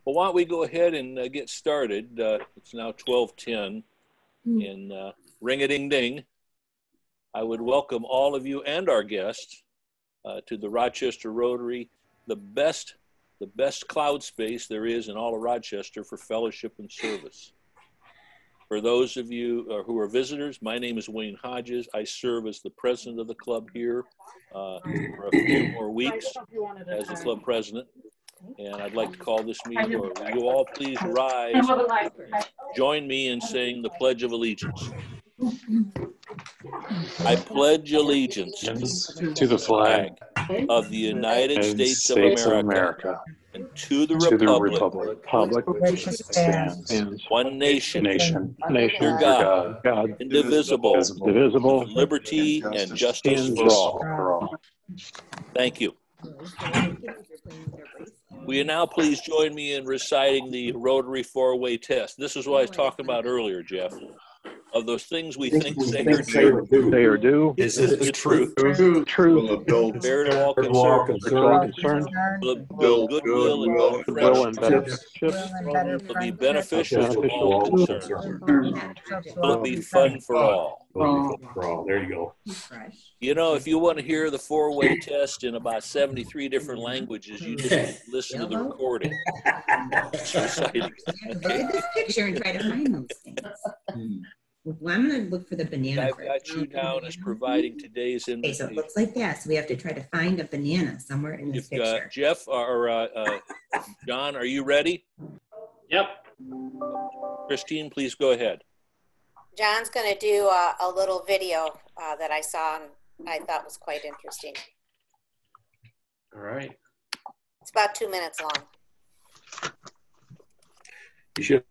Well, why don't we go ahead and get started? It's now 12:10, and ring-a-ding-ding. I would welcome all of you and our guests to the Rochester Rotary, the best cloud space there is in all of Rochester for fellowship and service. For those of you who are visitors, my name is Wayne Hodges. I serve as the president of the club here for a few more weeks as the club president. And I'd like to call this meeting to order. Will you all please rise and join me in saying the Pledge of Allegiance. I pledge allegiance to the flag of the United States of America and to the republic which stands one nation, under God, indivisible, with liberty and justice for all. Thank you. Will you now please join me in reciting the Rotary four-way test? This is what I was talking about earlier, Jeff. Of those things we think, say, or do, is the truth. Fair to all concerned. Will build goodwill and friendships. Will be beneficial to all concerned. Will it be fun for all? There you go. You know, if you want to hear the four-way test in about 73 different languages, you just listen to the recording. Just reciting. Look at this picture and try to find those things. Well, I'm going to look for the banana. I've got you down as providing today's invitation. Okay, so it looks like that. So we have to try to find a banana somewhere in this picture. Jeff or John, are you ready? Yep. Christine, please go ahead. John's going to do a little video that I saw and I thought was quite interesting. All right. It's about 2 minutes long. You should.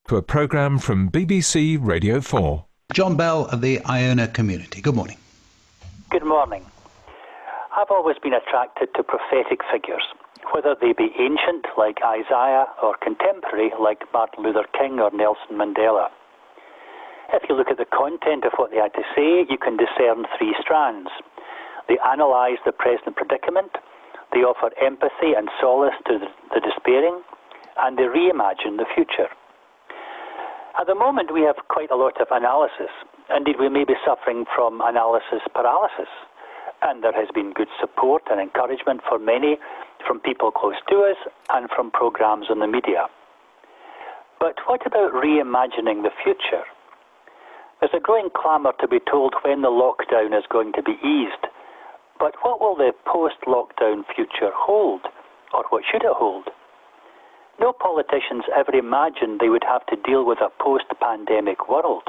To a programme from BBC Radio 4. John Bell of the Iona community. Good morning. Good morning. I've always been attracted to prophetic figures, whether they be ancient like Isaiah or contemporary like Martin Luther King or Nelson Mandela. If you look at the content of what they had to say, you can discern three strands. They analyse the present predicament, they offer empathy and solace to the despairing, and they reimagine the future. At the moment, we have quite a lot of analysis. Indeed, we may be suffering from analysis paralysis. And there has been good support and encouragement for many from people close to us and from programs in the media. But what about reimagining the future? There's a growing clamour to be told when the lockdown is going to be eased. But what will the post-lockdown future hold? Or what should it hold? No politicians ever imagined they would have to deal with a post-pandemic world.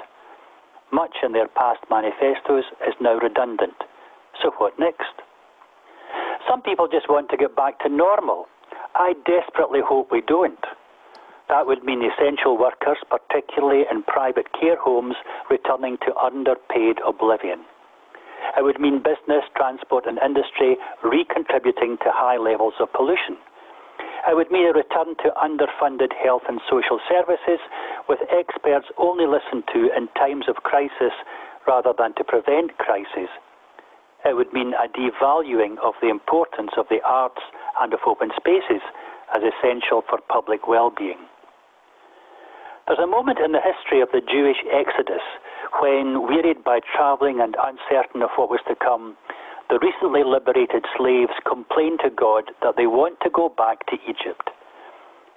Much in their past manifestos is now redundant. So what next? Some people just want to get back to normal. I desperately hope we don't. That would mean essential workers, particularly in private care homes, returning to underpaid oblivion. It would mean business, transport and industry recontributing to high levels of pollution. It would mean a return to underfunded health and social services, with experts only listened to in times of crisis rather than to prevent crises. It would mean a devaluing of the importance of the arts and of open spaces as essential for public well-being. There's a moment in the history of the Jewish exodus when, wearied by travelling and uncertain of what was to come, the recently liberated slaves complained to God that they want to go back to Egypt.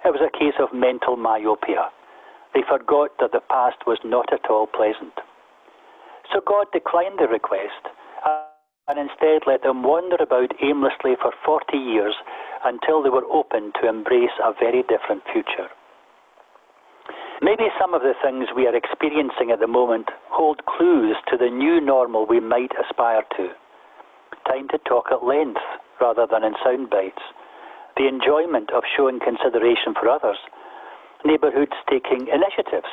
It was a case of mental myopia. They forgot that the past was not at all pleasant. So God declined the request and instead let them wander about aimlessly for 40 years until they were open to embrace a very different future. Maybe some of the things we are experiencing at the moment hold clues to the new normal we might aspire to. Time to talk at length rather than in sound bites. The enjoyment of showing consideration for others. Neighbourhoods taking initiatives.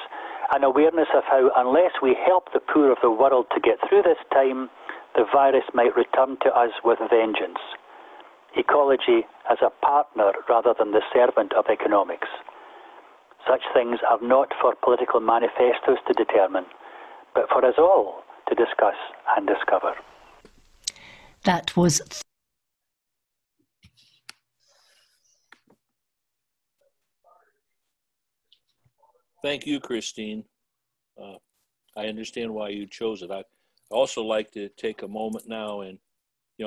An awareness of how unless we help the poor of the world to get through this time, the virus might return to us with vengeance. Ecology as a partner rather than the servant of economics. Such things are not for political manifestos to determine, but for us all to to discuss and discover. That was Thank you, Christine. I understand why you chose it. I also like to take a moment now and,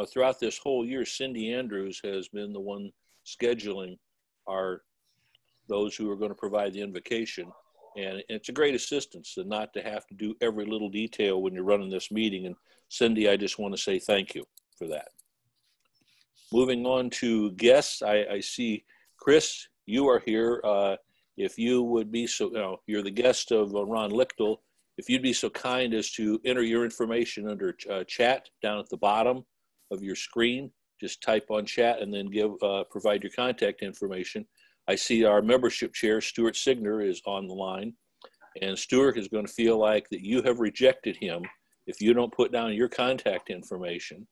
throughout this whole year, Cindy Andrews has been the one scheduling those who are going to provide the invocation. And it's a great assistance and not to have to do every little detail when you're running this meeting. And Cindy, I just want to say thank you for that. Moving on to guests, I see Chris, you are here. If you would be so, you're the guest of Ron Lichtel. If you'd be so kind as to enter your information under chat down at the bottom of your screen, just type on chat and then provide your contact information. I see our membership chair, Stuart Signer, is on the line. And Stuart is going to feel like that you have rejected him if you don't put down your contact information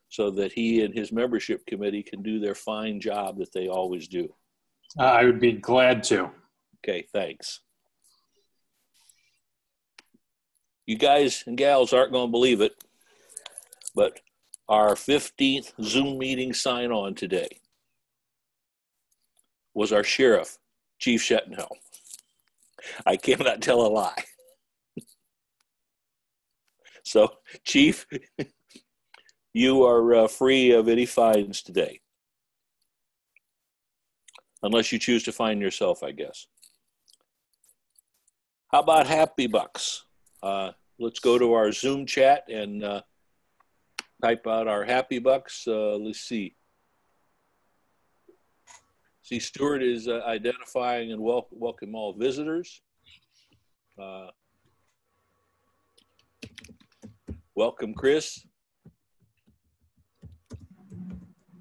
so that he and his membership committee can do their fine job that they always do. I would be glad to. Okay, thanks. You guys and gals aren't going to believe it, but our 15th Zoom meeting sign on today was our sheriff, Chief Shettenhell. I cannot tell a lie. So, Chief, you are free of any fines today. Unless you choose to fine yourself, I guess. How about Happy Bucks? Let's go to our Zoom chat and type out our Happy Bucks. Let's see. See, Stuart is identifying and welcome all visitors. Welcome, Chris.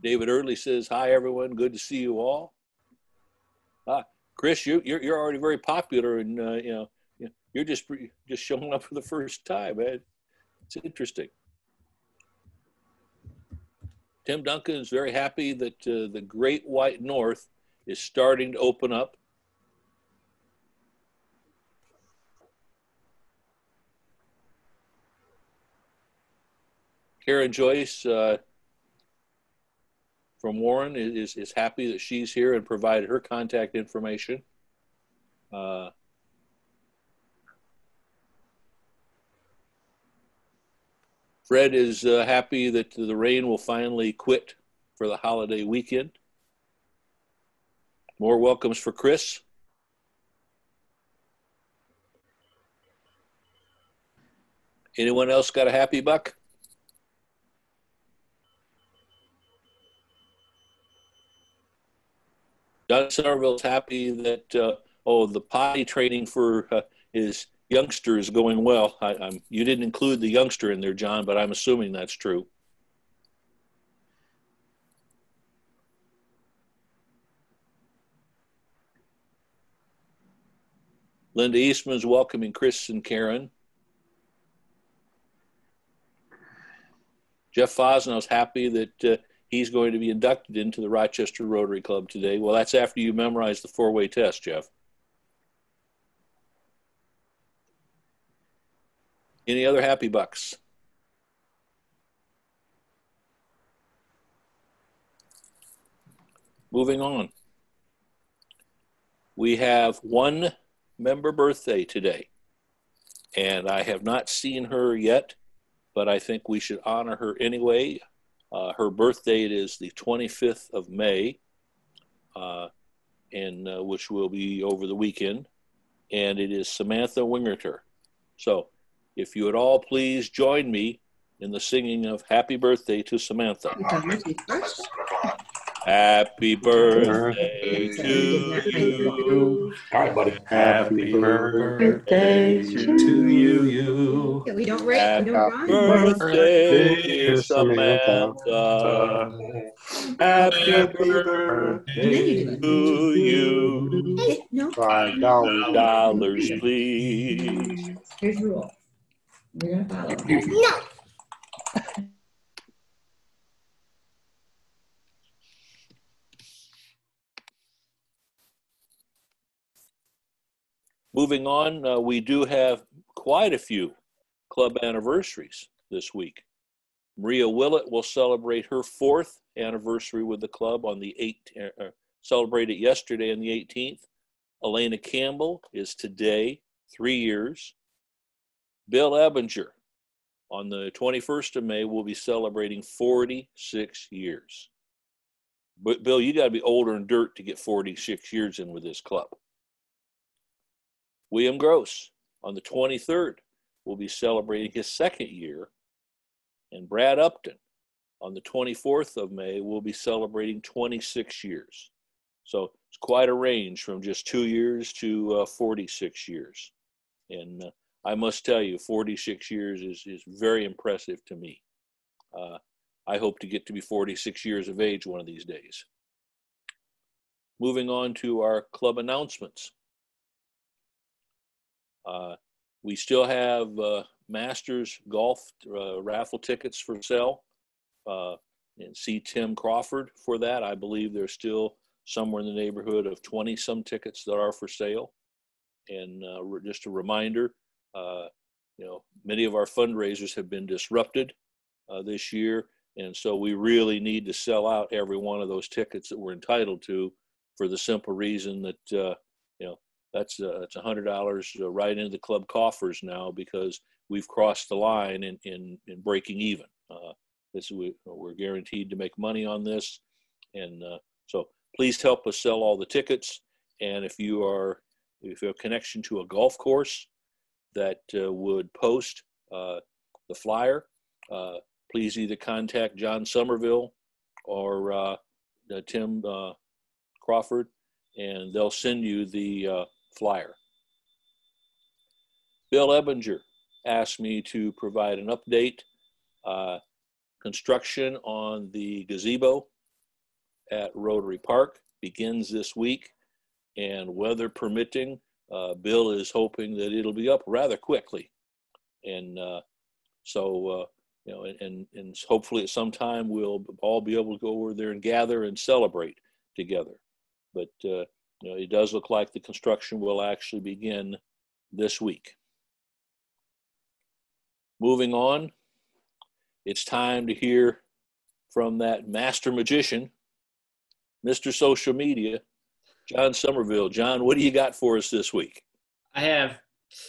David Early says, hi, everyone. Good to see you all. Chris, you're already very popular, and you're just showing up for the first time, man. It's interesting. Tim Duncan is very happy that the Great White North is starting to open up. Karen Joyce from Warren is happy that she's here and provided her contact information. Fred is happy that the rain will finally quit for the holiday weekend. More welcomes for Chris. Anyone else got a happy buck? John Somerville's happy that, the potty training for his youngster is going well. You didn't include the youngster in there, John, but I'm assuming that's true. Linda Eastman is welcoming Chris and Karen. Jeff Fosnow's happy that he's going to be inducted into the Rochester Rotary Club today. Well, that's after you memorize the four-way test, Jeff. Any other happy bucks? Moving on. We have one member birthday today, and I have not seen her yet, but I think we should honor her anyway. Her birth date is the 25th of May, which will be over the weekend, and it is Samantha Wingerter. So if you would all please join me in the singing of Happy Birthday to Samantha. Happy birthday to you. All right, buddy. Happy birthday to you. We don't rate. We don't Happy rhyme. birthday, Samantha. Happy birthday to you. Hey, no. $5, please. Here's the rule. We're gonna follow. No. Moving on, we do have quite a few club anniversaries this week. Maria Willett will celebrate her 4th anniversary with the club on the 8th, celebrated yesterday on the 18th. Elena Campbell is today 3 years. Bill Ebinger on the 21st of May will be celebrating 46 years. But Bill, you got to be older than dirt to get 46 years in with this club. William Gross on the 23rd will be celebrating his 2nd year. And Brad Upton on the 24th of May will be celebrating 26 years. So it's quite a range from just 2 years to 46 years. And I must tell you, 46 years is very impressive to me. I hope to get to be 46 years of age one of these days. Moving on to our club announcements. We still have Masters golf raffle tickets for sale, and see Tim Crawford for that. I believe there's still somewhere in the neighborhood of 20 some tickets that are for sale. And just a reminder, many of our fundraisers have been disrupted this year, and so we really need to sell out every one of those tickets that we're entitled to, for the simple reason that that's $100 right into the club coffers now, because we've crossed the line in breaking even. We're guaranteed to make money on this, and so please help us sell all the tickets. And if you have a connection to a golf course that would post the flyer, please either contact John Somerville or Tim Crawford, and they'll send you the flyer. Bill Ebinger asked me to provide an update. Construction on the gazebo at Rotary Park begins this week, and weather permitting, Bill is hoping that it'll be up rather quickly. And and hopefully at some time we'll all be able to go over there and gather and celebrate together. But it does look like the construction will actually begin this week. Moving on, it's time to hear from that master magician, Mr. Social Media, John Somerville. John, what do you got for us this week? I have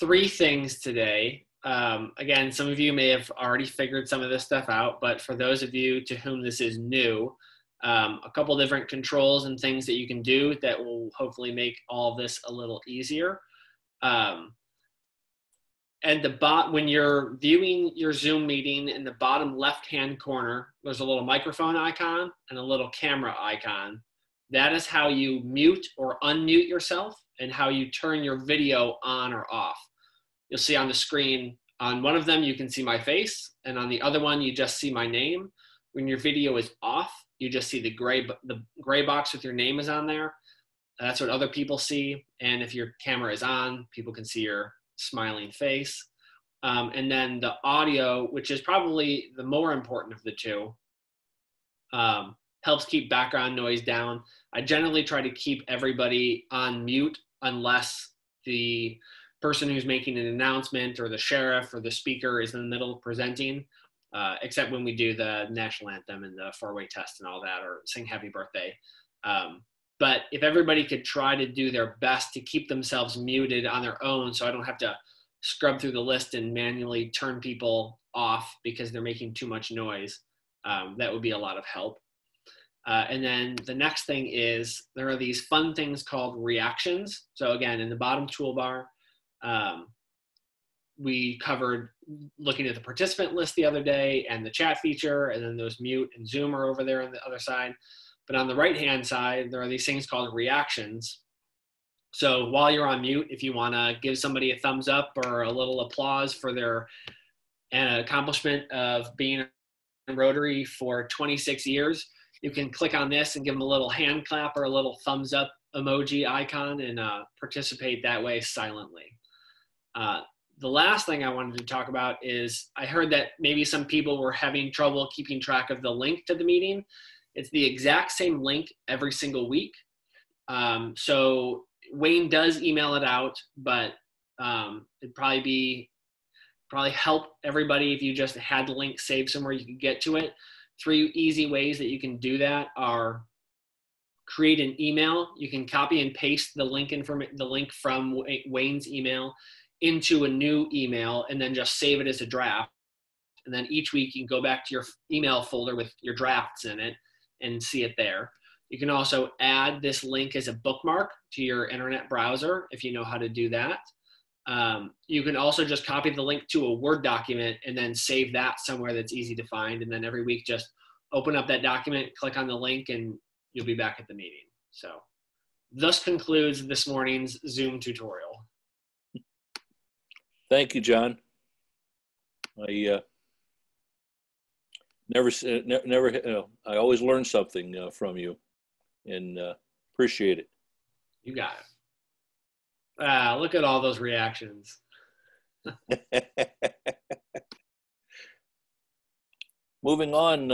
3 things today. Again, some of you may have already figured some of this stuff out, but for those of you to whom this is new, a couple different controls and things that you can do that will hopefully make all of this a little easier. And when you're viewing your Zoom meeting, in the bottom left-hand corner, there's a little microphone icon and a little camera icon. That is how you mute or unmute yourself and how you turn your video on or off. You'll see on the screen, on one of them, you can see my face, and on the other one, you just see my name. When your video is off, you just see the gray box with your name is on there. That's what other people see. And if your camera is on, people can see your smiling face. And then the audio, which is probably the more important of the two, helps keep background noise down. I generally try to keep everybody on mute unless the person who's making an announcement or the sheriff or the speaker is in the middle of presenting, except when we do the national anthem and the 4-way test and all that, or sing happy birthday. But if everybody could try to do their best to keep themselves muted on their own, so I don't have to scrub through the list and manually turn people off because they're making too much noise, that would be a lot of help. And then the next thing is there are these fun things called reactions. So again, in the bottom toolbar, we covered looking at the participant list the other day and the chat feature, and then those mute and Zoom are over there on the other side. But on the right-hand side, there are these things called reactions. So while you're on mute, if you want to give somebody a thumbs up or a little applause for their accomplishment of being in Rotary for 26 years, you can click on this and give them a little hand clap or a little thumbs up emoji icon and participate that way silently. The last thing I wanted to talk about is I heard that maybe some people were having trouble keeping track of the link to the meeting. It's the exact same link every single week. So Wayne does email it out, but it'd probably be probably help everybody if you just had the link saved somewhere you could get to it. 3 easy ways that you can do that are create an email. You can copy and paste the link from Wayne's email into a new email and then just save it as a draft. And then each week you can go back to your email folder with your drafts in it and see it there. You can also add this link as a bookmark to your internet browser if you know how to do that. You can also just copy the link to a Word document and then save that somewhere that's easy to find. And then every week just open up that document, click on the link, and you'll be back at the meeting. So thus concludes this morning's Zoom tutorial. Thank you, John. I I always learn something from you, and appreciate it. You got it. Look at all those reactions. Moving on,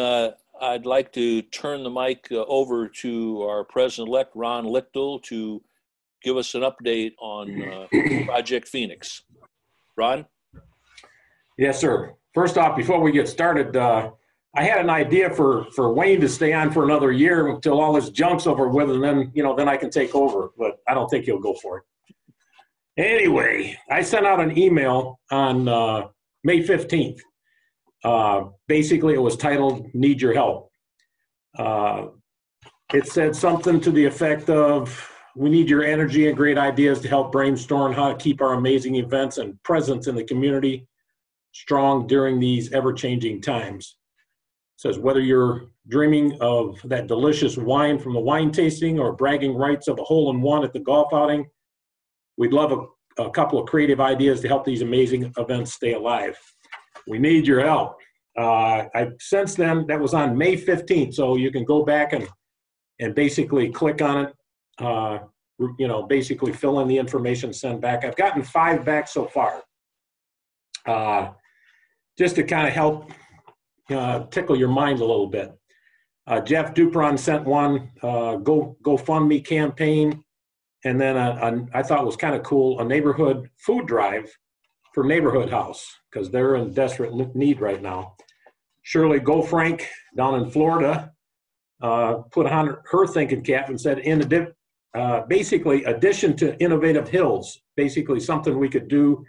I'd like to turn the mic over to our President-elect, Ron Lichtel, to give us an update on Project Phoenix. Ron? Yes, sir. First off, before we get started, I had an idea for Wayne to stay on for another year until all this junk's over with, and then, then I can take over, but I don't think he'll go for it. Anyway, I sent out an email on May 15th. Basically, it was titled, Need Your Help. It said something to the effect of, we need your energy and great ideas to help brainstorm how to keep our amazing events and presence in the community strong during these ever-changing times. It says, whether you're dreaming of that delicious wine from the wine tasting or bragging rights of a hole-in-one at the golf outing, we'd love a couple of creative ideas to help these amazing events stay alive. We need your help. Since then, that was on May 15th, so you can go back and basically click on it, basically fill in the information, send back. I've gotten 5 back so far. Just to kind of help tickle your mind a little bit. Jeff Dupron sent one GoFundMe campaign, and then I thought was kind of cool, a neighborhood food drive for Neighborhood House, because they're in desperate need right now. Shirley GoFrank down in Florida put on her thinking cap and said, basically, addition to Innovative Hills, basically something we could do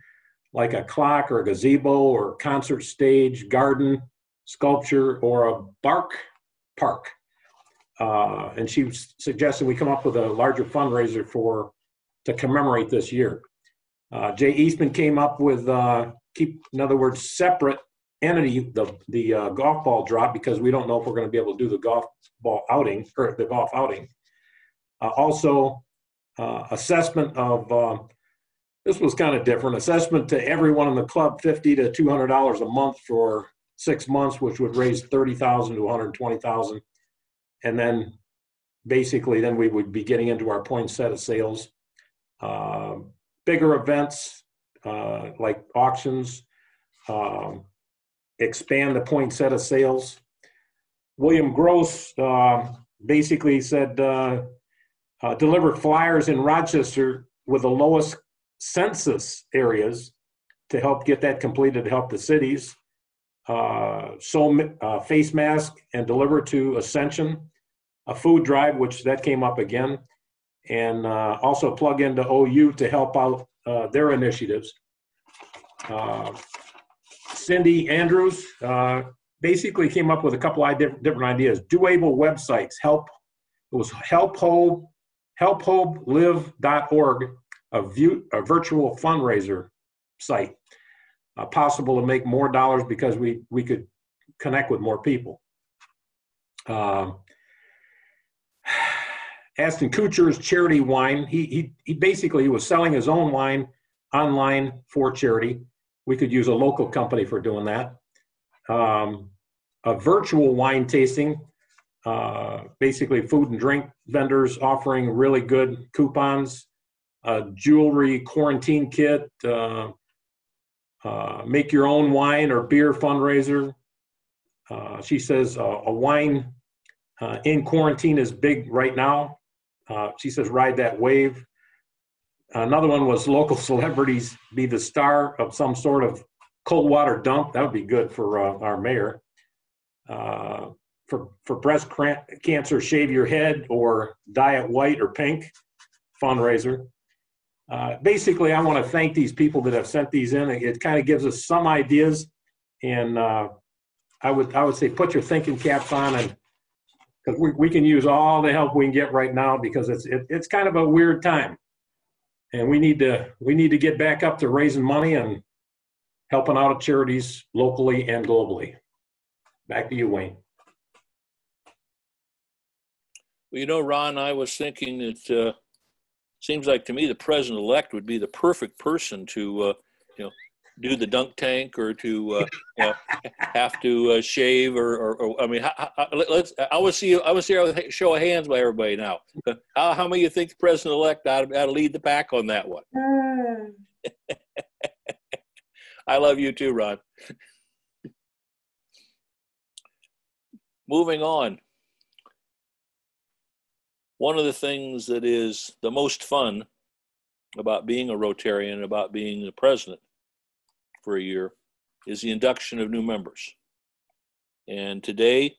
like a clock or a gazebo or concert stage, garden, sculpture, or a bark park. And she was suggesting we come up with a larger fundraiser to commemorate this year. Jay Eastman came up with, in other words, separate entity, the golf ball drop, because we don't know if we're going to be able to do the golf outing. Also, assessment of, this was kind of different, assessment to everyone in the club, $50 to $200 a month for 6 months, which would raise $30,000 to $120,000. And then basically then we would be getting into our poinsettia sales. Bigger events like auctions, expand the poinsettia sales. William Gross basically said, deliver flyers in Rochester with the lowest census areas to help get that completed, to help the cities. Sew face mask and deliver to Ascension. A food drive, which that came up again. And also plug into OU to help out their initiatives. Cindy Andrews basically came up with a couple of different ideas. Doable websites, it was helphobelive.org, a virtual fundraiser site. Possible to make more dollars because we could connect with more people. Aston Kutcher's charity wine, he basically was selling his own wine online for charity. We could use a local company for doing that. A virtual wine tasting, basically food and drink vendors offering really good coupons, a jewelry quarantine kit, make your own wine or beer fundraiser. She says a wine in quarantine is big right now. She says ride that wave. Another one was local celebrities be the star of some sort of cold water dump. That would be good for our mayor. For breast cancer, shave your head, or dye it white or pink fundraiser. Basically, I want to thank these people that have sent these in. It kind of gives us some ideas, and I would say put your thinking caps on, and because we can use all the help we can get right now, because it's kind of a weird time, and we need to get back up to raising money and helping out at charities locally and globally. Back to you, Wayne. Well, you know, Ron, I was thinking that seems like to me the president-elect would be the perfect person to, do the dunk tank, or to have to shave, or I mean, I want to see a show of hands by everybody now. How many of you think the president-elect ought to lead the pack on that one? I love you too, Ron. Moving on. One of the things that is the most fun about being a Rotarian, about being the president for a year, is the induction of new members. And today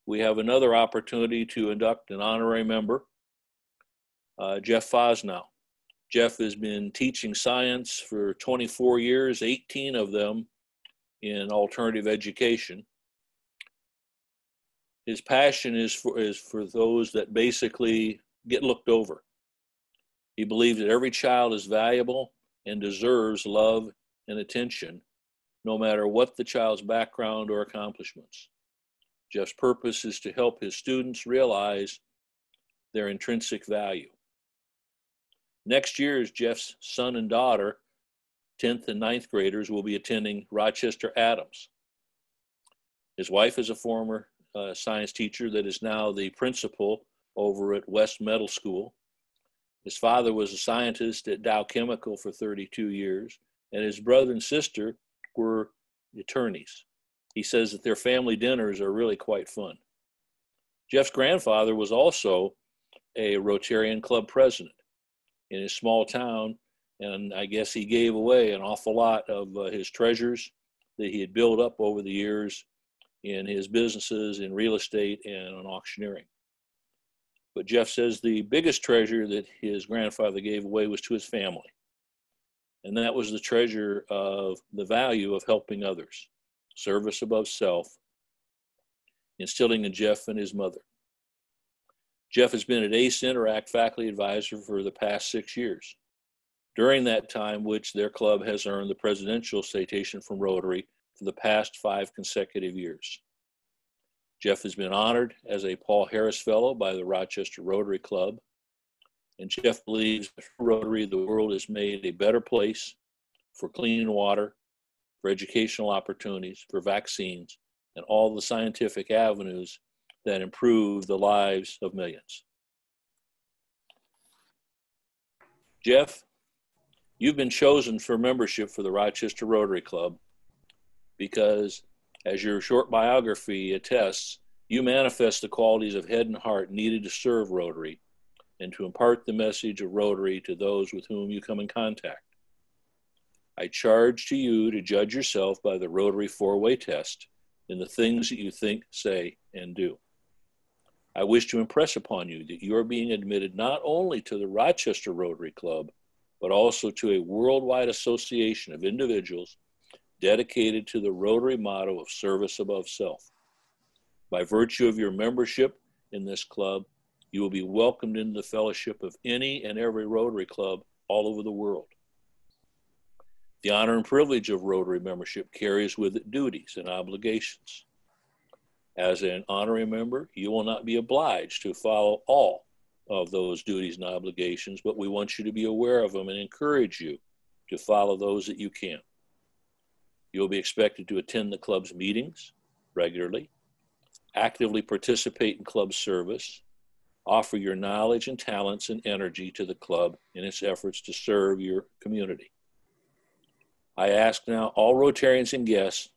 we have another opportunity to induct an honorary member, Jeff Fosnow. Jeff has been teaching science for 24 years, 18 of them in alternative education. His passion is for those that basically get looked over. He believes that every child is valuable and deserves love and attention, no matter what the child's background or accomplishments. Jeff's purpose is to help his students realize their intrinsic value. Next year, Jeff's son and daughter, 10th and 9th graders, will be attending Rochester Adams. His wife is a former science teacher that is now the principal over at West Middle School. His father was a scientist at Dow Chemical for 32 years, and his brother and sister were attorneys. He says that their family dinners are really quite fun. Jeff's grandfather was also a Rotarian club president in his small town, and I guess he gave away an awful lot of his treasures that he had built up over the years in his businesses, in real estate, and on auctioneering. But Jeff says the biggest treasure that his grandfather gave away was to his family. And that was the treasure of the value of helping others, service above self, instilling in Jeff and his mother. Jeff has been at ACE Interact faculty advisor for the past 6 years. During that time, which their club has earned the presidential citation from Rotary for the past 5 consecutive years. Jeff has been honored as a Paul Harris Fellow by the Rochester Rotary Club. And Jeff believes that for Rotary, the world is made a better place for clean water, for educational opportunities, for vaccines, and all the scientific avenues that improve the lives of millions. Jeff, you've been chosen for membership for the Rochester Rotary Club because, as your short biography attests, you manifest the qualities of head and heart needed to serve Rotary and to impart the message of Rotary to those with whom you come in contact. I charge to you to judge yourself by the Rotary 4-way test in the things that you think, say, and do. I wish to impress upon you that you are being admitted not only to the Rochester Rotary Club, but also to a worldwide association of individuals dedicated to the Rotary motto of service above self. By virtue of your membership in this club, you will be welcomed into the fellowship of any and every Rotary club all over the world. The honor and privilege of Rotary membership carries with it duties and obligations. As an honorary member, you will not be obliged to follow all of those duties and obligations, but we want you to be aware of them and encourage you to follow those that you can. You'll be expected to attend the club's meetings regularly, actively participate in club service, offer your knowledge and talents and energy to the club in its efforts to serve your community. I ask now all Rotarians and guests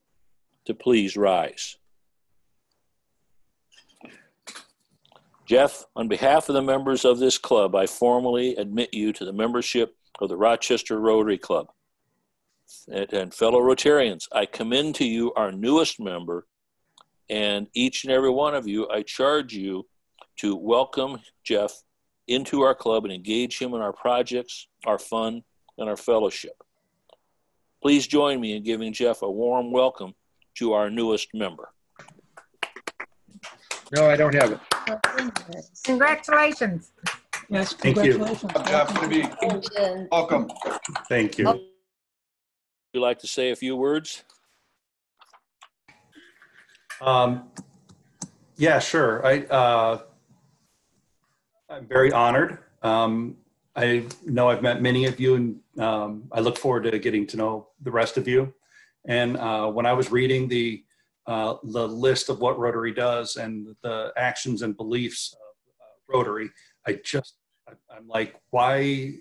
to please rise. Jeff, on behalf of the members of this club, I formally admit you to the membership of the Rochester Rotary Club. And fellow Rotarians, I commend to you our newest member, and each and every one of you, I charge you to welcome Jeff into our club and engage him in our projects, our fun, and our fellowship. Please join me in giving Jeff a warm welcome to our newest member. No, I don't have it. Congratulations. Yes, Thank you. congratulations. Welcome. Thank you. Would you like to say a few words? Yeah, sure. I'm very honored. I know I've met many of you, and I look forward to getting to know the rest of you. And when I was reading the list of what Rotary does and the actions and beliefs of Rotary, I'm like, why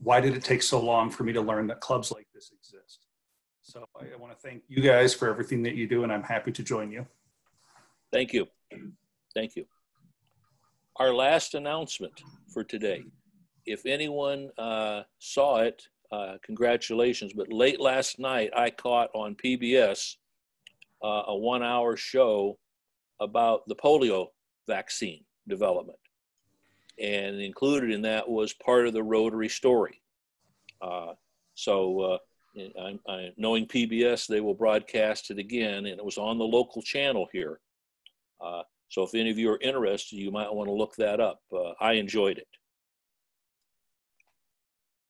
did it take so long for me to learn that clubs like this exist? So I want to thank you guys for everything that you do, and I'm happy to join you. Thank you. Thank you. Our last announcement for today. If anyone saw it, congratulations, but late last night I caught on PBS a 1-hour show about the polio vaccine development. And included in that was part of the Rotary story. Knowing PBS, they will broadcast it again, and it was on the local channel here. So if any of you are interested, you might want to look that up. I enjoyed it.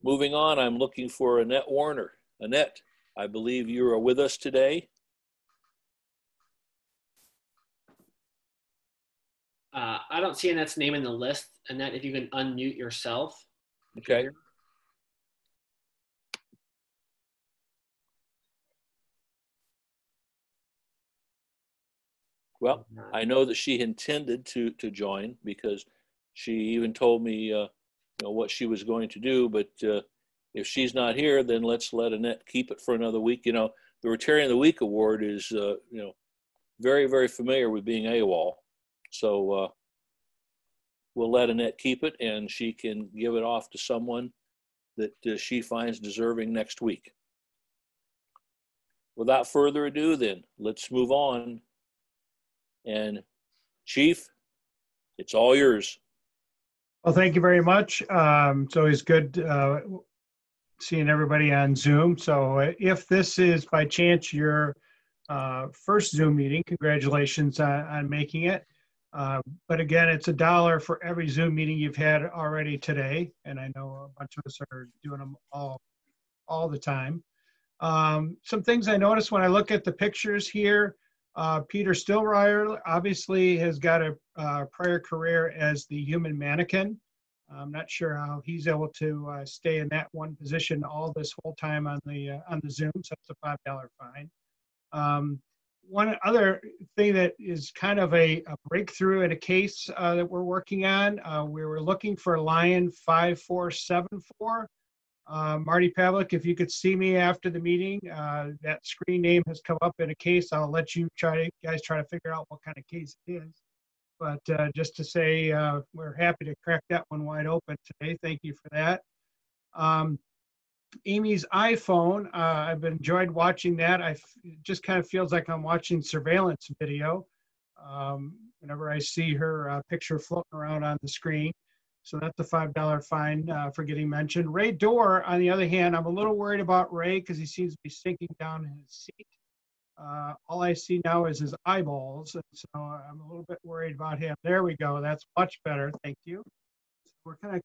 Moving on, I'm looking for Annette Warner. Annette, I believe you are with us today. I don't see Annette's name in the list. Annette, if you can unmute yourself. Okay. Well, I know that she intended to join because she even told me what she was going to do. But if she's not here, then let's let Annette keep it for another week. The Rotarian of the Week award is very, very familiar with being AWOL. So we'll let Annette keep it, and she can give it off to someone that she finds deserving next week. Without further ado, then, let's move on. And Chief, it's all yours. Well, thank you very much. It's always good seeing everybody on Zoom. So if this is by chance your first Zoom meeting, congratulations on making it. But again, it's $1 for every Zoom meeting you've had already today. And I know a bunch of us are doing them all the time. Some things I noticed when I look at the pictures here, Peter Stillreyer obviously has got a prior career as the human mannequin. I'm not sure how he's able to stay in that one position all this whole time on the Zoom, so it's a $5 fine. One other thing that is kind of a breakthrough in a case that we're working on, we were looking for Lion 5474. Marty Pavlik, if you could see me after the meeting, that screen name has come up in a case. I'll let you guys try to figure out what kind of case it is. But just to say, we're happy to crack that one wide open today. Thank you for that. Amy's iPhone, I've enjoyed watching that. It just kind of feels like I'm watching surveillance video whenever I see her picture floating around on the screen. So that's a $5 fine for getting mentioned. Ray Dorr, on the other hand, I'm a little worried about Ray because he seems to be sinking down in his seat. All I see now is his eyeballs, and so I'm a little bit worried about him. There we go. That's much better. Thank you. So we're kind of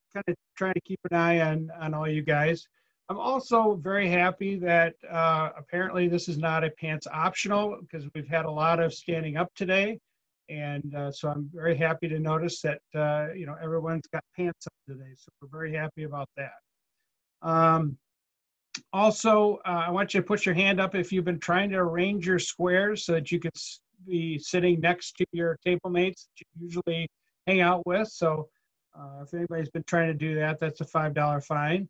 trying to keep an eye on all you guys. I'm also very happy that apparently this is not a pants optional because we've had a lot of standing up today. And so I'm very happy to notice that, everyone's got pants on today. So we're very happy about that. Also, I want you to put your hand up if you've been trying to arrange your squares so that you could be sitting next to your table mates that you usually hang out with. So if anybody's been trying to do that, that's a $5 fine.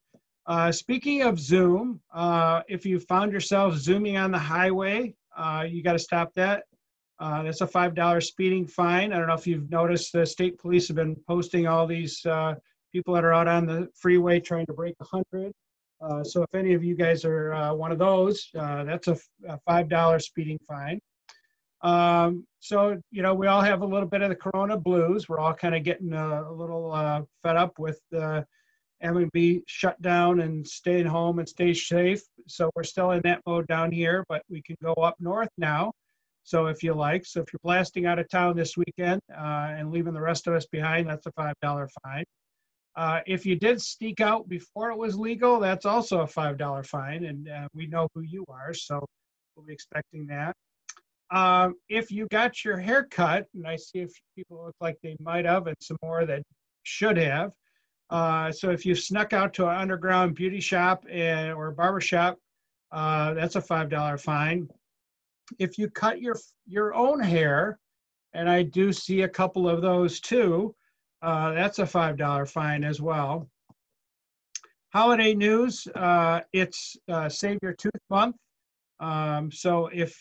Speaking of Zoom, if you found yourself Zooming on the highway, you got to stop that. That's a $5 speeding fine. I don't know if you've noticed the state police have been posting all these people that are out on the freeway trying to break 100. So if any of you guys are one of those, that's a $5 speeding fine. So, you know, we all have a little bit of the Corona blues. We're all kind of getting a little fed up with having to be shut down and staying home and stay safe. So we're still in that mode down here, but we can go up north now. So if you like, so if you're blasting out of town this weekend and leaving the rest of us behind, that's a $5 fine. If you did sneak out before it was legal, that's also a $5 fine, and we know who you are, so we'll be expecting that. If you got your hair cut, and I see a few people look like they might have, and some more that should have. So if you snuck out to an underground beauty shop or barber shop, that's a $5 fine. If you cut your own hair, and I do see a couple of those too, that's a $5 fine as well. Holiday news, it's Save Your Tooth Month. So if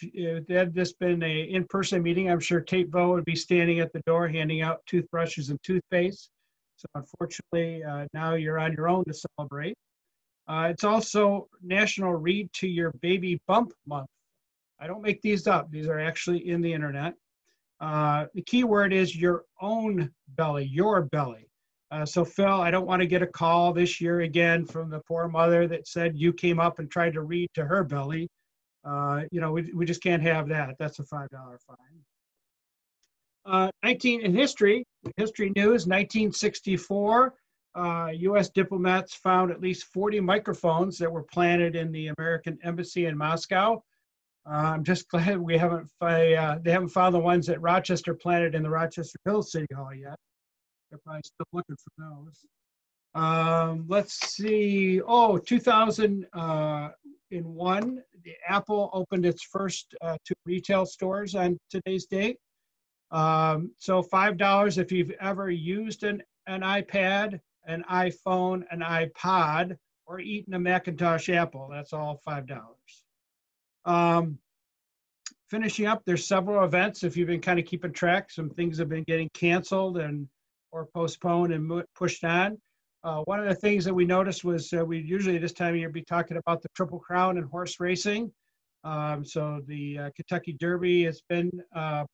had this been an in-person meeting, I'm sure Tate Vo would be standing at the door handing out toothbrushes and toothpaste. So unfortunately, now you're on your own to celebrate. It's also National Read to Your Baby Bump Month. I don't make these up. These are actually in the internet. The key word is your own belly, your belly. So Phil, I don't want to get a call this year again from the poor mother that said you came up and tried to read to her belly. You know, we just can't have that. That's a $5 fine. In history news, 1964, U.S. diplomats found at least 40 microphones that were planted in the American embassy in Moscow. I'm just glad they haven't found the ones that Rochester planted in the Rochester Hills City Hall yet. They're probably still looking for those. Let's see. Oh, 2001, the Apple opened its first 2 retail stores on today's date. So $5 if you've ever used an iPad, an iPhone, an iPod, or eaten a Macintosh Apple. That's all $5. Finishing up, there's several events. If you've been kind of keeping track, some things have been getting canceled or postponed and pushed on. One of the things that we noticed was we usually this time of year be talking about the Triple Crown and horse racing. So the Kentucky Derby has been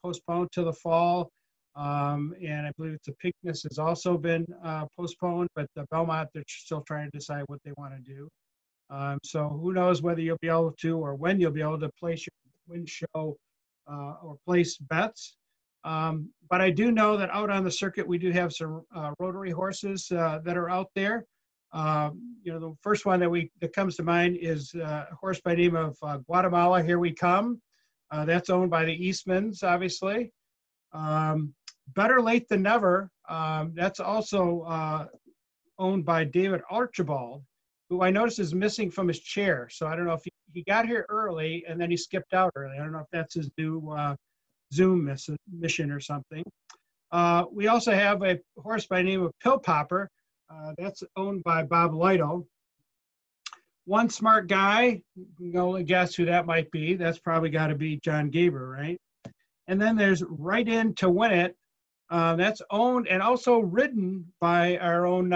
postponed to the fall. And I believe it's a Preakness has also been postponed, but the Belmont, they're still trying to decide what they want to do. So who knows whether you'll be able to or when you'll be able to place your win show or place bets. But I do know that out on the circuit, we do have some Rotary horses that are out there. You know, the first one that comes to mind is a horse by the name of Guatemala, Here We Come. That's owned by the Eastmans, obviously. Better Late Than Never, that's also owned by David Archibald, who I noticed is missing from his chair. So I don't know if he got here early and then he skipped out early. I don't know if that's his new Zoom mission or something. We also have a horse by the name of Pill Popper. That's owned by Bob Lido. One Smart Guy, you can only guess who that might be. That's probably got to be John Gaber, right? And then there's Right In to Win It. That's owned and also ridden by our own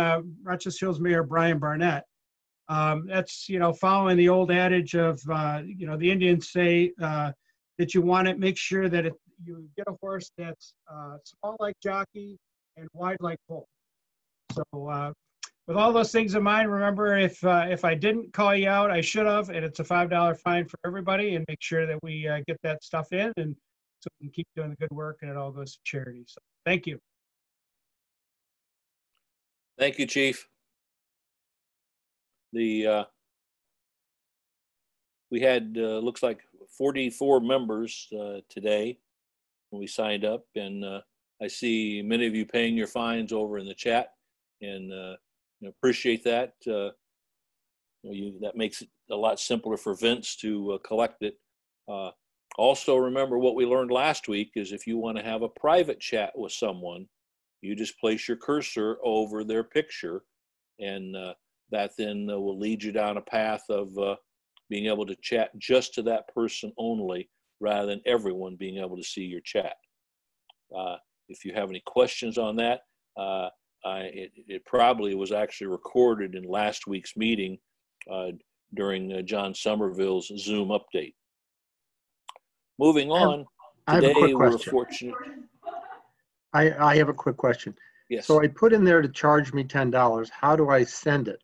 Rochester Hills Mayor Brian Barnett. That's, you know, following the old adage of, you know, the Indians say that you want to make sure that you get a horse that's small like Jockey and wide like Bull. So with all those things in mind, remember if I didn't call you out, I should have, and it's a $5 fine for everybody, and make sure that we get that stuff in, and so we can keep doing the good work, and it all goes to charity. So thank you. Thank you, Chief. We had looks like 44 members today when we signed up, and I see many of you paying your fines over in the chat, and appreciate that. That makes it a lot simpler for Vince to collect it. Also, remember what we learned last week is if you want to have a private chat with someone, you just place your cursor over their picture, and that then will lead you down a path of being able to chat just to that person only, rather than everyone being able to see your chat. If you have any questions on that, it probably was actually recorded in last week's meeting during John Somerville's Zoom update. Moving on, I have a today quick we're question. fortunate. I have a quick question. Yes. So I put in there to charge me $10. How do I send it?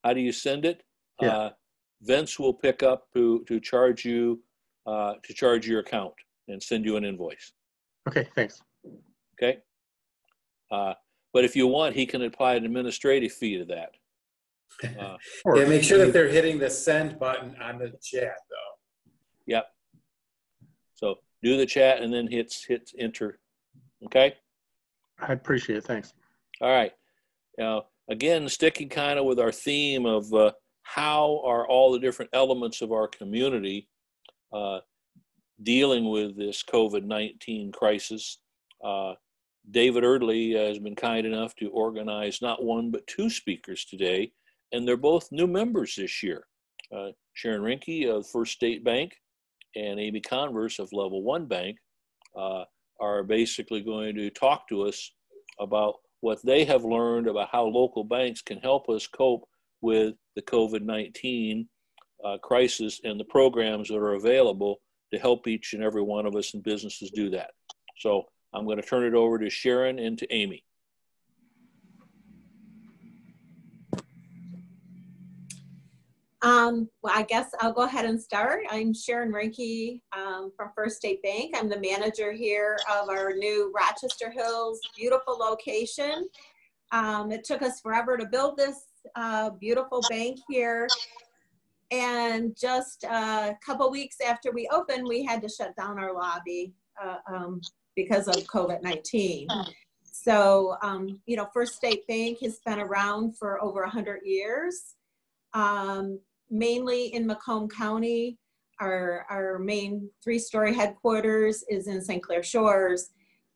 How do you send it? Yeah. Vince will pick up to charge you, to charge your account and send you an invoice. Okay, thanks. Okay. But if you want, he can apply an administrative fee to that. Yeah, make sure that they're hitting the send button on the chat, though. Yep. So do the chat and then hit enter. Okay. I appreciate it. Thanks. All right. Now, again, sticking kind of with our theme of how are all the different elements of our community dealing with this COVID-19 crisis. David Erdley has been kind enough to organize not one but two speakers today, and they're both new members this year. Sharon Rinke of First State Bank and Amy Converse of Level 1 Bank are basically going to talk to us about what they have learned about how local banks can help us cope with the COVID-19 crisis and the programs that are available to help each and every one of us and businesses do that. So I'm going to turn it over to Sharon and to Amy. Well, I guess I'll go ahead and start. I'm Sharon Rinke from First State Bank. I'm the manager here of our new Rochester Hills beautiful location. It took us forever to build this beautiful bank here. And just a couple weeks after we opened, we had to shut down our lobby because of COVID-19. So, you know, First State Bank has been around for over 100 years. Mainly in Macomb County. Our main 3-story headquarters is in St. Clair Shores.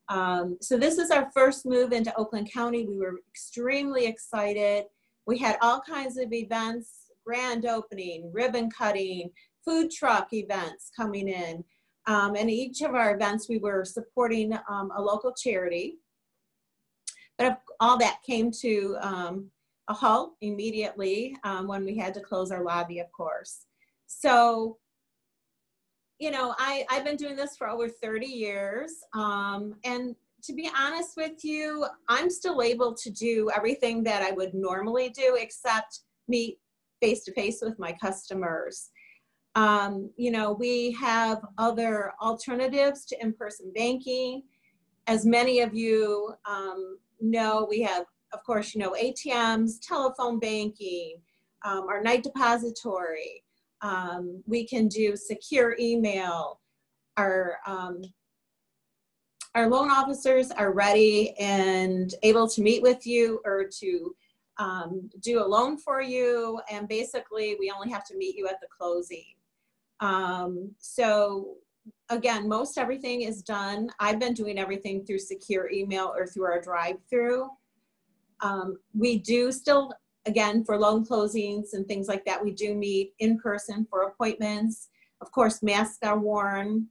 So this is our first move into Oakland County. We were extremely excited. We had all kinds of events, grand opening, ribbon cutting, food truck events coming in. And each of our events, we were supporting a local charity. But all that came to a halt immediately when we had to close our lobby, of course. So, you know, I've been doing this for over 30 years. And to be honest with you, I'm still able to do everything that I would normally do except meet face-to-face with my customers. You know, we have other alternatives to in-person banking. As many of you know, we have, of course, you know, ATMs, telephone banking, our night depository. We can do secure email. Our loan officers are ready and able to meet with you or to do a loan for you. And basically, we only have to meet you at the closing. So again, most everything is done. I've been doing everything through secure email or through our drive-through. We do still, again, for loan closings and things like that, we do meet in person for appointments. Of course, masks are worn.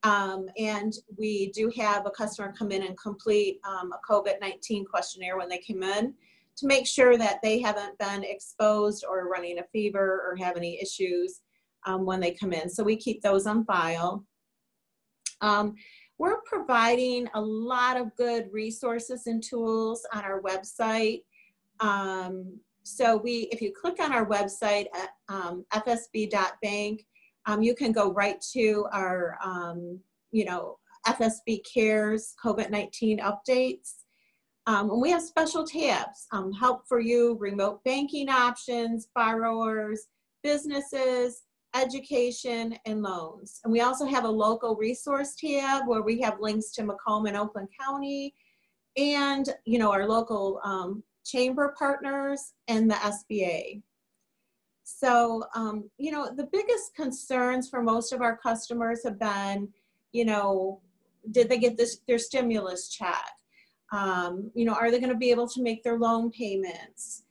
And we do have a customer come in and complete a COVID-19 questionnaire when they come in to make sure that they haven't been exposed or running a fever or have any issues when they come in. So we keep those on file. We're providing a lot of good resources and tools on our website. So if you click on our website at fsb.bank, you can go right to our, you know, FSB Cares COVID-19 updates. And we have special tabs, help for you, remote banking options, borrowers, businesses, education, and loans. And we also have a local resource tab where we have links to Macomb and Oakland County and, you know, our local chamber partners and the SBA. So, you know, the biggest concerns for most of our customers have been, you know, did they get their stimulus check? You know, are they going to be able to make their loan payments?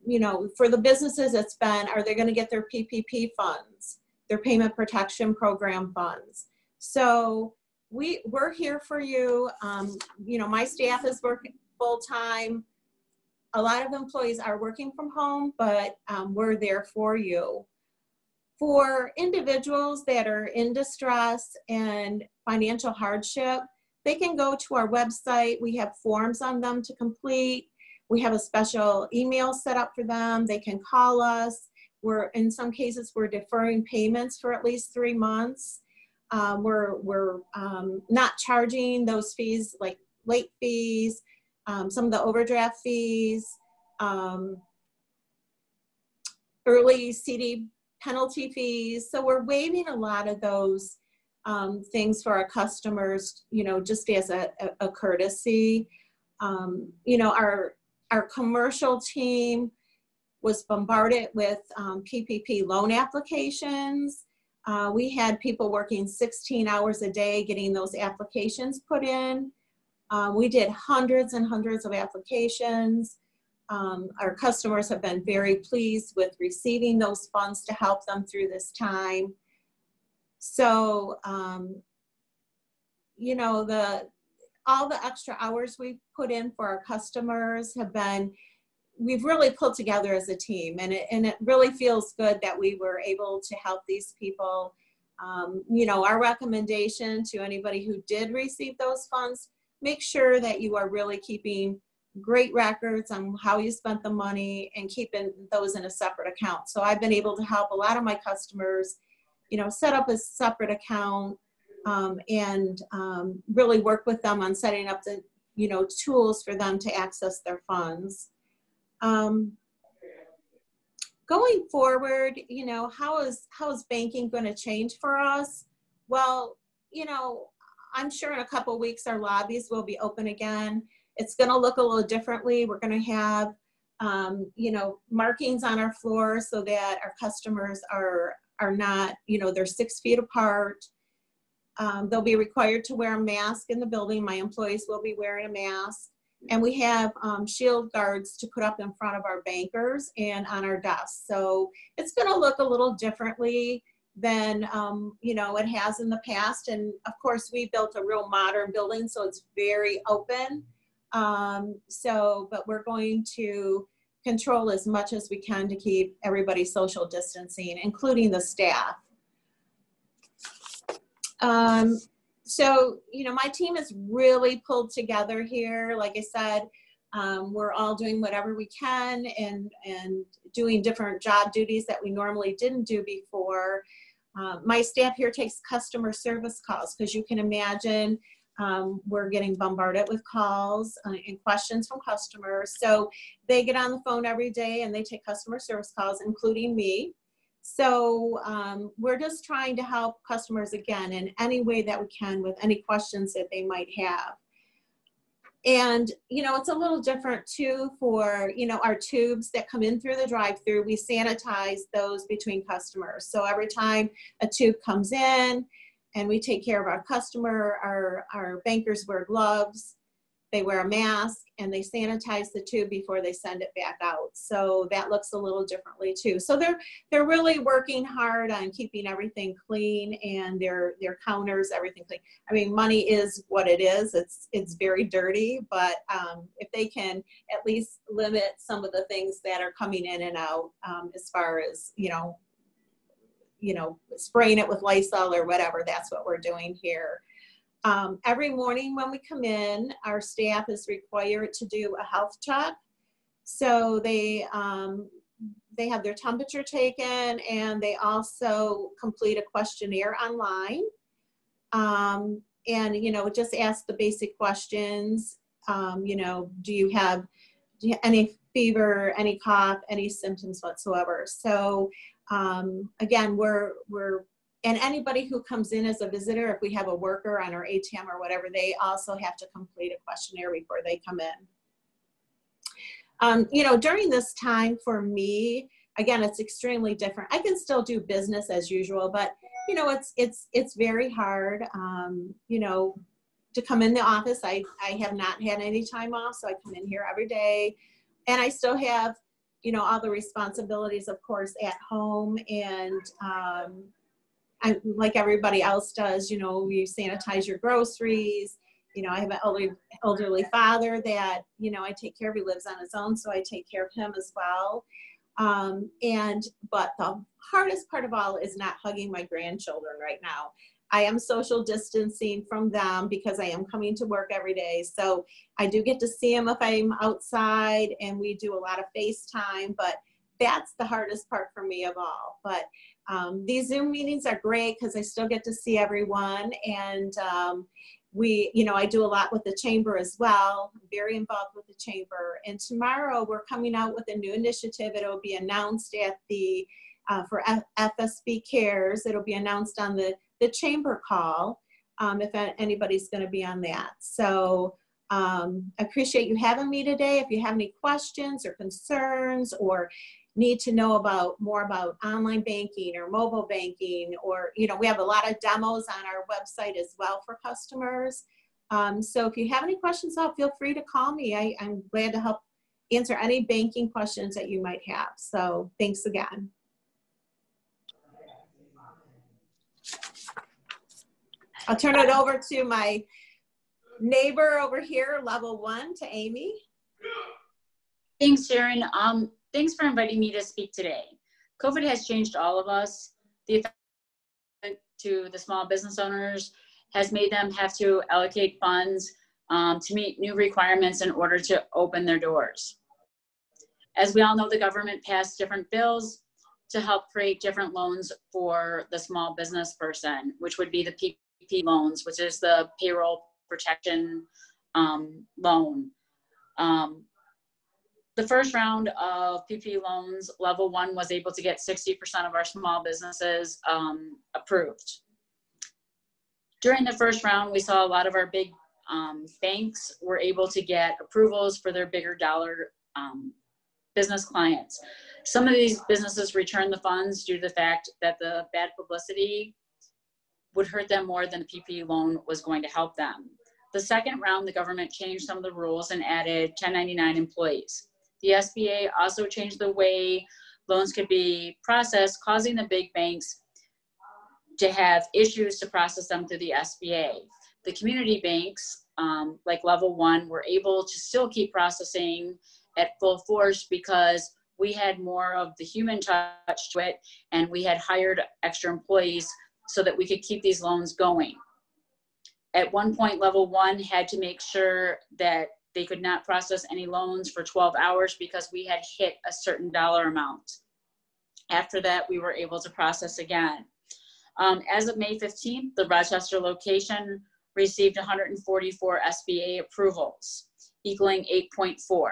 You know, for the businesses, it's been, are they going to get their PPP funds, their Payment Protection Program funds? So we're here for you. You know, my staff is working full-time. a lot of employees are working from home, but we're there for you. For individuals that are in distress and financial hardship, they can go to our website. We have forms on them to complete. We have a special email set up for them. They can call us. In some cases, we're deferring payments for at least 3 months. We're not charging those fees like late fees, some of the overdraft fees, early CD penalty fees. So we're waiving a lot of those things for our customers, just as a courtesy. Our commercial team was bombarded with PPP loan applications. We had people working 16 hours a day getting those applications put in. We did hundreds and hundreds of applications. Our customers have been very pleased with receiving those funds to help them through this time. So, all the extra hours we've put in for our customers we've really pulled together as a team, and it really feels good that we were able to help these people. Our recommendation to anybody who did receive those funds, make sure that you are really keeping great records on how you spent the money and keeping those in a separate account. So I've been able to help a lot of my customers, set up a separate account and really work with them on setting up the, tools for them to access their funds. Going forward, how is banking going to change for us? Well, I'm sure in a couple of weeks our lobbies will be open again. It's going to look a little differently. We're going to have, markings on our floor so that our customers are not, they're 6 feet apart. They'll be required to wear a mask in the building. My employees will be wearing a mask. And we have shield guards to put up in front of our bankers and on our desks. So it's going to look a little differently than, it has in the past. And of course, we built a real modern building, so it's very open. But we're going to control as much as we can to keep everybody social distancing, including the staff. My team is really pulled together here. Like I said, we're all doing whatever we can and doing different job duties that we normally didn't do before. My staff here takes customer service calls because you can imagine we're getting bombarded with calls and questions from customers. So they get on the phone every day and they take customer service calls, including me. So we're just trying to help customers again in any way that we can with any questions that they might have. And, it's a little different too for, our tubes that come in through the drive-through. We sanitize those between customers. So every time a tube comes in and we take care of our customer, our bankers wear gloves, they wear a mask, and they sanitize the tube before they send it back out. So that looks a little differently too. So they're really working hard on keeping everything clean and their counters, everything clean. I mean, money is what it is. It's very dirty, but if they can at least limit some of the things that are coming in and out, as far as spraying it with Lysol or whatever, that's what we're doing here. Every morning when we come in, our staff is required to do a health check. So they have their temperature taken, and they also complete a questionnaire online. Just ask the basic questions. Do you have any fever, any cough, any symptoms whatsoever? So again, and anybody who comes in as a visitor, if we have a worker on our ATM or whatever, they also have to complete a questionnaire before they come in. During this time for me, again, it's extremely different. I can still do business as usual, but it's very hard, to come in the office. I have not had any time off, so I come in here every day, and I still have, all the responsibilities, of course, at home, and like everybody else does, you sanitize your groceries You know, I have an elderly father that, you know, I take care of. He lives on his own, so I take care of him as well. But the hardest part of all is not hugging my grandchildren right now. I am social distancing from them because I am coming to work every day. So I do get to see them if I'm outside, and we do a lot of FaceTime, but that's the hardest part for me of all. But these Zoom meetings are great because I still get to see everyone. And you know, I do a lot with the chamber as well. I'm very involved with the chamber. And tomorrow we're coming out with a new initiative. It'll be announced at the, for FSB Cares. It'll be announced on the chamber call, if anybody's going to be on that. So I appreciate you having me today. If you have any questions or concerns or need to know more about online banking or mobile banking, or, you know, we have a lot of demos on our website as well for customers. So if you have any questions, feel free to call me. I'm glad to help answer any banking questions that you might have. So thanks again. I'll turn it over to my neighbor over here, level 1, to Amy. Thanks, Sharon. Thanks for inviting me to speak today. COVID has changed all of us. The effect to the small business owners has made them have to allocate funds to meet new requirements in order to open their doors. As we all know, the government passed different bills to help create different loans for the small business person, which would be the PPP loans, which is the payroll protection loan. The first round of PPP loans, level 1, was able to get 60% of our small businesses approved. During the first round, we saw a lot of our big banks were able to get approvals for their bigger dollar business clients. Some of these businesses returned the funds due to the fact that the bad publicity would hurt them more than the PPP loan was going to help them. The second round, the government changed some of the rules and added 1099 employees. The SBA also changed the way loans could be processed, causing the big banks to have issues to process them through the SBA. The community banks, like level 1, were able to still keep processing at full force because we had more of the human touch to it, and we had hired extra employees so that we could keep these loans going. At one point, level 1 had to make sure that they could not process any loans for 12 hours because we had hit a certain dollar amount. After that, we were able to process again. As of May 15th, the Rochester location received 144 SBA approvals, equaling $8.4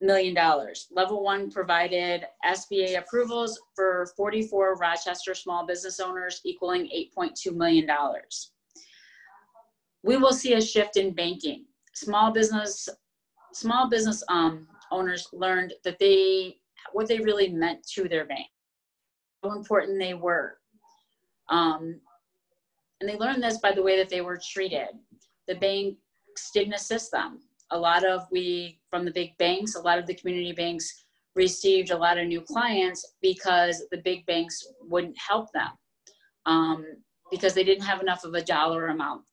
million. Level 1 provided SBA approvals for 44 Rochester small business owners, equaling $8.2 million. We will see a shift in banking. Small business owners learned that what they really meant to their bank, how important they were. And they learned this by the way that they were treated. The banks didn't assist them. From the big banks, a lot of the community banks received a lot of new clients because the big banks wouldn't help them because they didn't have enough of a dollar amount.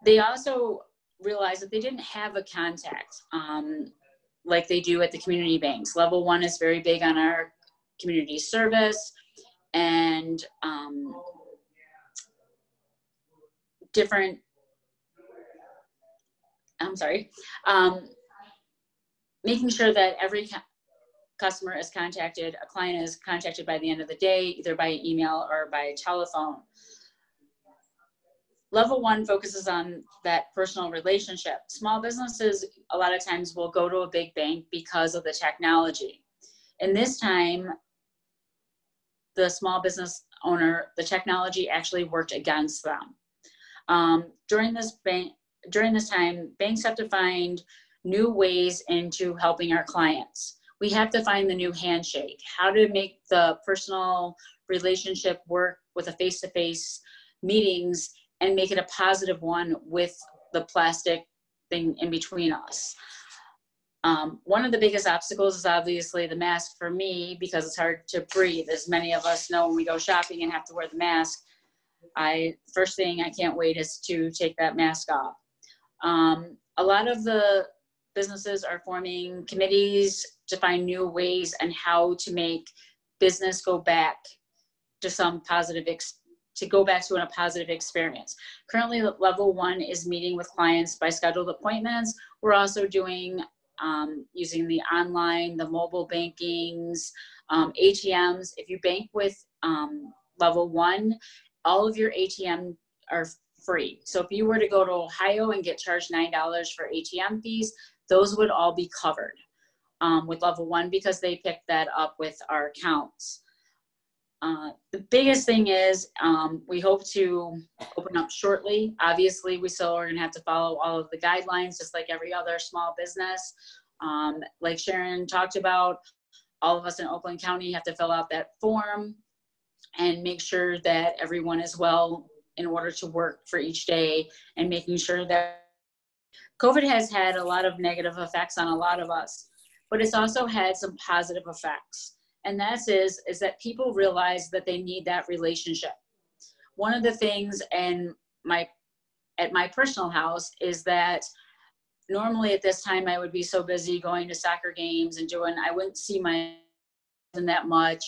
They also realized that they didn't have a contact like they do at the community banks. Level 1 is very big on our community service and making sure that every customer is contacted, a client is contacted by the end of the day, either by email or by telephone. Level 1 focuses on that personal relationship. Small businesses, a lot of times, will go to a big bank because of the technology. And this time, the small business owner, the technology actually worked against them. During this time, banks have to find new ways into helping our clients. We have to find the new handshake, how to make the personal relationship work with a face-to-face meetings and make it a positive one with the plastic thing in between us. One of the biggest obstacles is obviously the mask for me, because it's hard to breathe. As many of us know, when we go shopping and have to wear the mask, first thing I can't wait is to take that mask off. A lot of the businesses are forming committees to find new ways and how to make business go back to some positive, to go back to a positive experience. Currently, level 1 is meeting with clients by scheduled appointments. We're also doing using the online, the mobile bankings, ATMs. If you bank with level 1, all of your ATM are free. So if you were to go to Ohio and get charged $9 for ATM fees, those would all be covered with level 1, because they picked that up with our accounts. The biggest thing is we hope to open up shortly. Obviously, we still are going to have to follow all of the guidelines, just like every other small business. Like Sharon talked about, all of us in Oakland County have to fill out that form and make sure that everyone is well in order to work for each day, and making sure that COVID has had a lot of negative effects on a lot of us, but it's also had some positive effects. And that is that people realize that they need that relationship. One of the things at my personal house is that normally at this time I would be so busy going to soccer games and I wouldn't see my husband that much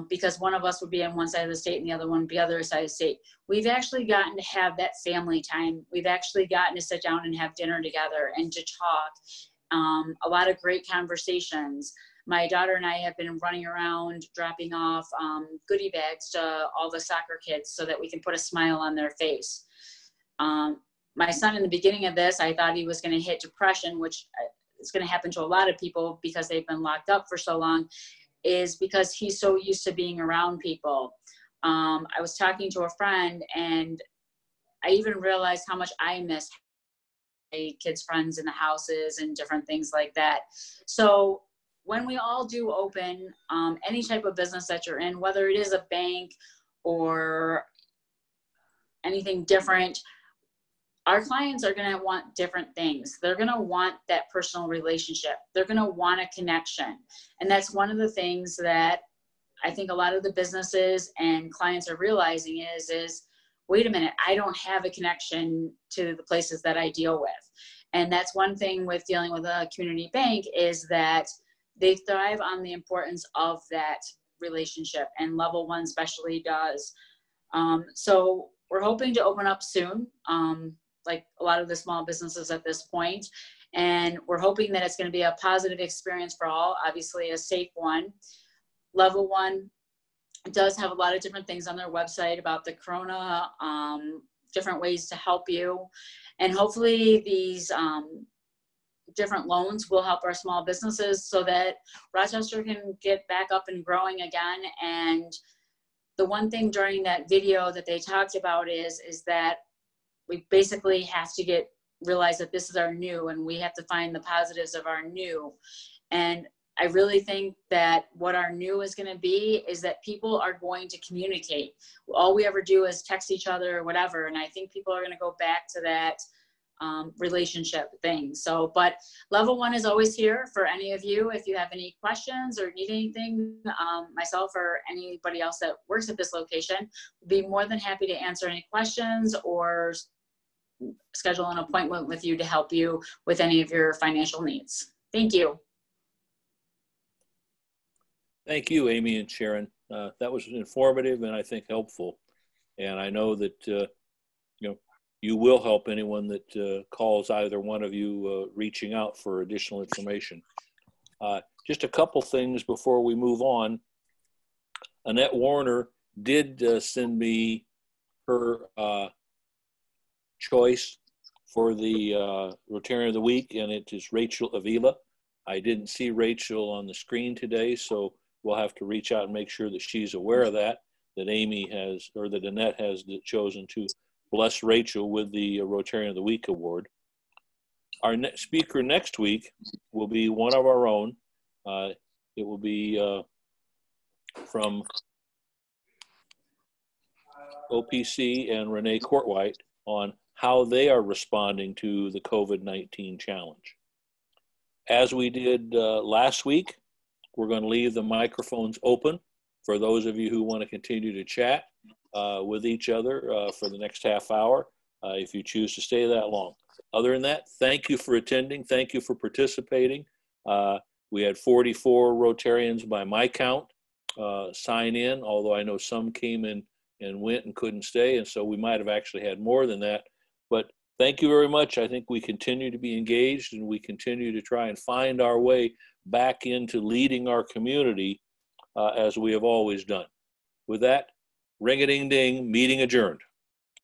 because one of us would be on one side of the state and the other one would be the other side of the state. We've actually gotten to have that family time. We've actually gotten to sit down and have dinner together and to talk. A lot of great conversations. My daughter and I have been running around dropping off goodie bags to all the soccer kids so that we can put a smile on their face. My son, in the beginning of this, I thought he was going to hit depression, which is going to happen to a lot of people because they've been locked up for so long, is because he's so used to being around people. I was talking to a friend, and I even realized how much I miss kids' friends in the houses and different things like that. So when we all do open any type of business that you're in, whether it is a bank or anything different, our clients are going to want different things. They're going to want that personal relationship. They're going to want a connection. And that's one of the things that I think a lot of the businesses and clients are realizing is, wait a minute, I don't have a connection to the places that I deal with. And that's one thing with dealing with a community bank, is that they thrive on the importance of that relationship, and level 1 especially does. So we're hoping to open up soon, like a lot of the small businesses at this point. And we're hoping that it's going to be a positive experience for all, obviously a safe one. Level 1 does have a lot of different things on their website about the corona, different ways to help you. And hopefully these different loans will help our small businesses so that Rochester can get back up and growing again. And the one thing during that video that they talked about is that we basically have to realize that this is our new, and we have to find the positives of our new. And I really think that what our new is going to be is that people are going to communicate. All we ever do is text each other or whatever. And I think people are going to go back to that relationship thing. So, but level 1 is always here for any of you. If you have any questions or need anything, myself or anybody else that works at this location would be more than happy to answer any questions or schedule an appointment with you to help you with any of your financial needs. Thank you. Thank you, Amy and Sharon. That was informative and I think helpful. And I know that you will help anyone that calls either one of you reaching out for additional information. Just a couple things before we move on. Annette Warner did send me her choice for the Rotarian of the Week, and it is Rachel Avila. I didn't see Rachel on the screen today, so we'll have to reach out and make sure that she's aware of that Amy has, or that Annette has chosen to bless Rachel with the Rotarian of the Week award. Our speaker next week will be one of our own. It will be from OPC and Renee Courtwhite on how they are responding to the COVID-19 challenge. As we did last week, we're going to leave the microphones open for those of you who want to continue to chat with each other for the next half hour, if you choose to stay that long. Other than that, thank you for attending. Thank you for participating. We had 44 Rotarians by my count sign in, although I know some came in and went and couldn't stay, and so we might have actually had more than that. But thank you very much. I think we continue to be engaged, and we continue to try and find our way back into leading our community as we have always done. With that, ring-a-ding-ding, meeting adjourned.